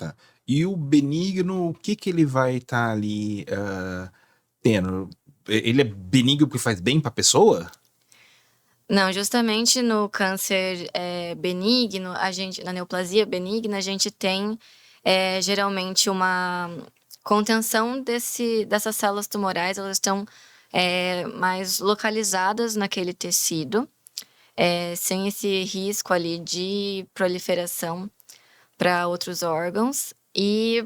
tá. E o benigno, o que que ele vai estar ali tendo? Ele é benigno porque faz bem pra pessoa? Não, justamente no câncer benigno, na neoplasia benigna, a gente tem geralmente uma contenção dessas células tumorais, elas estão mais localizadas naquele tecido, sem esse risco ali de proliferação para outros órgãos. E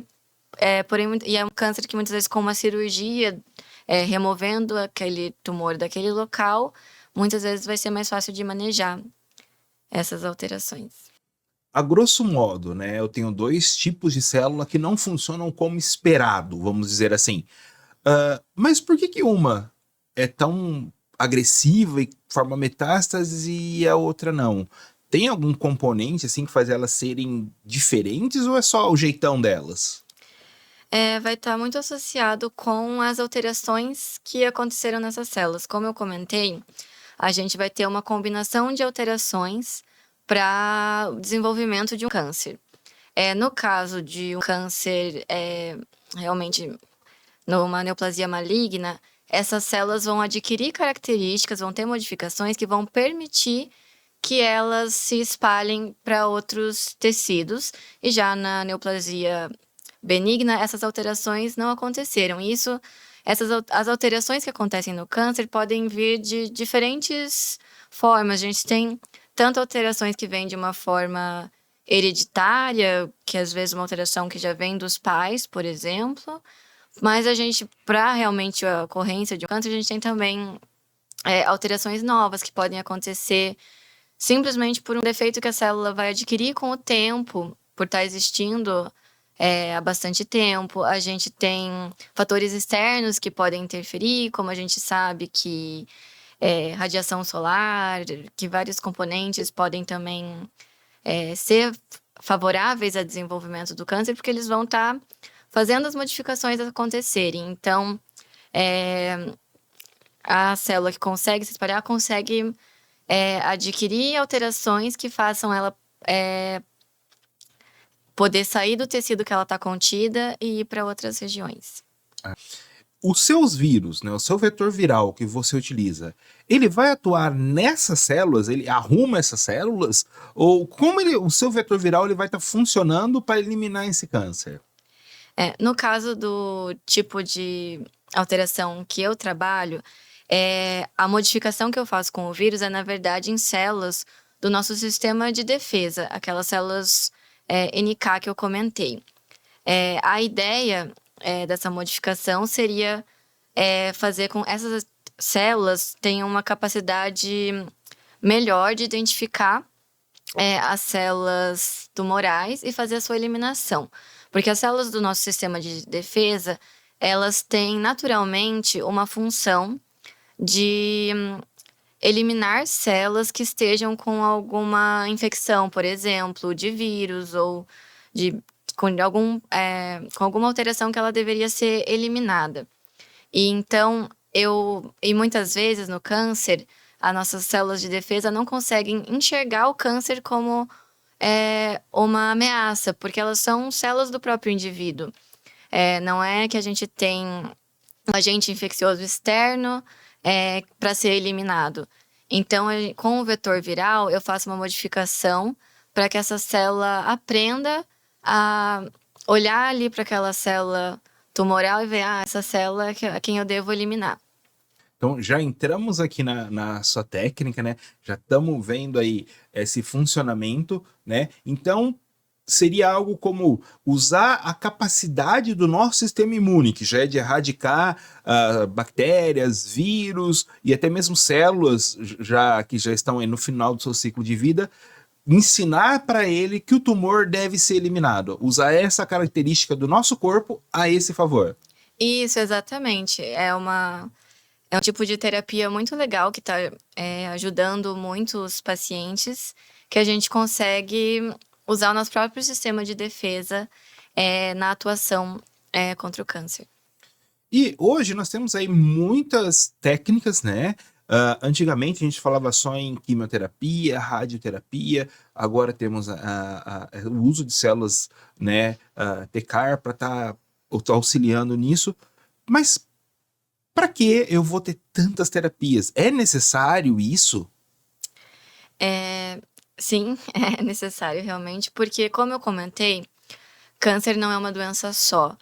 é um câncer que muitas vezes com uma cirurgia, removendo aquele tumor daquele local, muitas vezes vai ser mais fácil de manejar essas alterações. A grosso modo, né, eu tenho dois tipos de célula que não funcionam como esperado, vamos dizer assim. Mas por que que uma é tão agressiva e forma metástase e a outra não? Tem algum componente assim que faz elas serem diferentes ou é só o jeitão delas? Vai estar muito associado com as alterações que aconteceram nessas células. Como eu comentei, a gente vai ter uma combinação de alterações para o desenvolvimento de um câncer. No caso de um câncer, realmente numa neoplasia maligna, essas células vão adquirir características, vão ter modificações que vão permitir que elas se espalhem para outros tecidos. E já na neoplasia benigna, essas alterações não aconteceram. As alterações que acontecem no câncer podem vir de diferentes formas. A gente tem tanto alterações que vêm de uma forma hereditária, que às vezes uma alteração que já vem dos pais, por exemplo, mas para realmente a ocorrência de um câncer, a gente tem também alterações novas que podem acontecer simplesmente por um defeito que a célula vai adquirir com o tempo, por estar existindo há bastante tempo. A gente tem fatores externos que podem interferir, como a gente sabe que radiação solar, que vários componentes podem também ser favoráveis ao desenvolvimento do câncer, porque eles vão estar fazendo as modificações acontecerem. Então, a célula que consegue se espalhar consegue adquirir alterações que façam ela poder sair do tecido que ela está contida e ir para outras regiões. Os seus vírus, né, o seu vetor viral que você utiliza, ele vai atuar nessas células? Ele arruma essas células? Ou como o seu vetor viral ele vai estar funcionando para eliminar esse câncer? No caso do tipo de alteração que eu trabalho, a modificação que eu faço com o vírus é, na verdade, em células do nosso sistema de defesa, aquelas células NK que eu comentei. A ideia dessa modificação seria fazer com que essas células tenham uma capacidade melhor de identificar as células tumorais e fazer a sua eliminação. Porque as células do nosso sistema de defesa, elas têm naturalmente uma função de eliminar células que estejam com alguma infecção, por exemplo, de vírus ou com alguma alteração que ela deveria ser eliminada. E então, e muitas vezes no câncer, as nossas células de defesa não conseguem enxergar o câncer como uma ameaça, porque elas são células do próprio indivíduo. Não é que a gente tem um agente infeccioso externo para ser eliminado. Então, com o vetor viral, eu faço uma modificação para que essa célula aprenda a olhar ali para aquela célula tumoral e ver, essa célula é a quem eu devo eliminar. Então, já entramos aqui na sua técnica, né? Já estamos vendo aí esse funcionamento, né? Então, seria algo como usar a capacidade do nosso sistema imune, que já é de erradicar bactérias, vírus e até mesmo células que já estão aí no final do seu ciclo de vida, ensinar para ele que o tumor deve ser eliminado. Usar essa característica do nosso corpo a esse favor. Isso, exatamente. É um tipo de terapia muito legal que está ajudando muitos pacientes, que a gente consegue usar o nosso próprio sistema de defesa na atuação contra o câncer. E hoje nós temos aí muitas técnicas, né? Antigamente a gente falava só em quimioterapia, radioterapia, agora temos o uso de células, né, TCAR para estar auxiliando nisso, mas para que eu vou ter tantas terapias? É necessário isso? É, sim, é necessário realmente, porque como eu comentei, câncer não é uma doença só.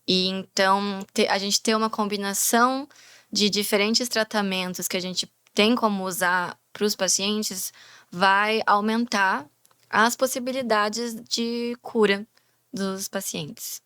E então a gente ter uma combinação de diferentes tratamentos que a gente tem como usar para os pacientes vai aumentar as possibilidades de cura dos pacientes.